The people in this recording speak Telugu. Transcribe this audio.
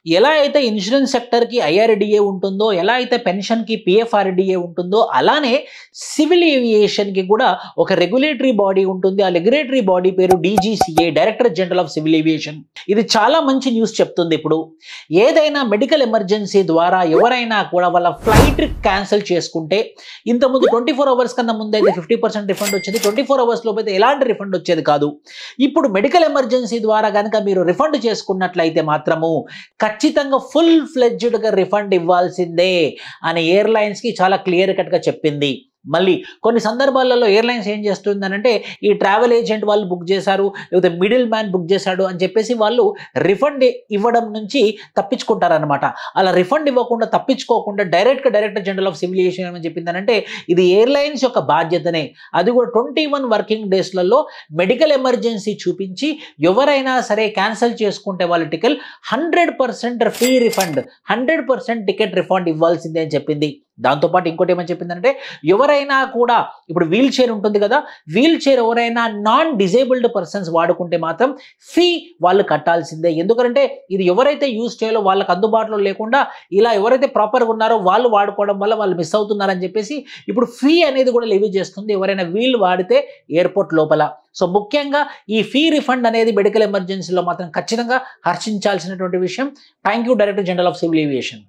ఎలా అయితే ఇన్సూరెన్స్ సెక్టర్‌కి ఐఆర్‌డీఏ ఉంటుందో, ఎలా అయితే పెన్షన్‌కి పీఎఫ్ఆర్‌డీఏ ఉంటుందో, అలానే సివిల్ ఏవియేషన్‌కి కూడా ఒక రెగ్యులేటరీ బాడీ ఉంటుంది. ఆ రెగ్యులేటరీ బాడీ పేరు DGCA, director general of civil aviation. ఇది చాలా మంచి న్యూస్ చెప్తుంది ఇప్పుడు. ఏదైనా మెడికల్ ఎమర్జెన్సీ ద్వారా ఎవరైనా కూడా వాళ్ళ ఫ్లైట్ క్యాన్సిల్ చేసుకుంటే, ఇంతకుముందు 24 అవర్స్ కన్నా ముందైతే 50% రిఫండ్ వచ్చేది. 24 అవర్స్ లోపైతే ఎలాంటి రిఫండ్ వచ్చేది కాదు. ఇప్పుడు మెడికల్ ఎమర్జెన్సీ ద్వారా గనక మీరు రిఫండ్ చేసుకున్నట్లయితే మాత్రము ఖచ్చితంగా ఫుల్ ఫ్లెడ్జ్డ్‌గా రిఫండ్ ఇవ్వాల్సిందే అని ఎయిర్‌లైన్స్‌కి చాలా క్లియర్ కట్‌గా చెప్పింది. మళ్ళీ కొన్ని సందర్భాలలో ఎయిర్‌లైన్స్ ఏం చేస్తుందనంటే, ఈ ట్రావెల్ ఏజెంట్ వాళ్ళు బుక్ చేశారు, లేకపోతే మిడిల్ మ్యాన్ బుక్ చేశాడు అని చెప్పేసి వాళ్ళు రిఫండ్ ఇవ్వడం నుంచి తప్పించుకుంటారనమాట. అలా రిఫండ్ ఇవ్వకుండా తప్పించుకోకుండా director general of civil aviation ఏమని చెప్పిందనంటే, ఇది ఎయిర్‌లైన్స్ యొక్క బాధ్యతనే. అది కూడా 21 వర్కింగ్ డేస్‌లలో మెడికల్ ఎమర్జెన్సీ చూపించి ఎవరైనా సరే క్యాన్సిల్ చేసుకుంటే వాళ్ళ ticket 100% free refund, 100% ticket refund ఇవ్వాల్సిందే అని చెప్పింది. దాంతోపాటు ఇంకోటి ఏమని చెప్పిందంటే, ఎవరైనా కూడా ఇప్పుడు వీల్ చైర్ ఉంటుంది కదా, వీల్ చైర్ ఎవరైనా నాన్ డిజేబుల్డ్ పర్సన్స్ వాడుకుంటే మాత్రం ఫీ వాళ్ళు కట్టాల్సిందే. ఎందుకంటే ఇది ఎవరైతే యూజ్ చేయాలో వాళ్ళకి అందుబాటులో లేకుండా ఇలా ఎవరైతే ప్రాపర్గా ఉన్నారో వాళ్ళు వాడుకోవడం వల్ల వాళ్ళు మిస్ అవుతున్నారని చెప్పేసి ఇప్పుడు ఫీ అనేది కూడా లెవీ చేస్తుంది ఎవరైనా వీల్ వాడితే ఎయిర్పోర్ట్ లోపల. సో ముఖ్యంగా ఈ ఫీ రిఫండ్ అనేది మెడికల్ ఎమర్జెన్సీలో మాత్రం ఖచ్చితంగా హర్షించాల్సినటువంటి విషయం. Thank you director general of civil aviation.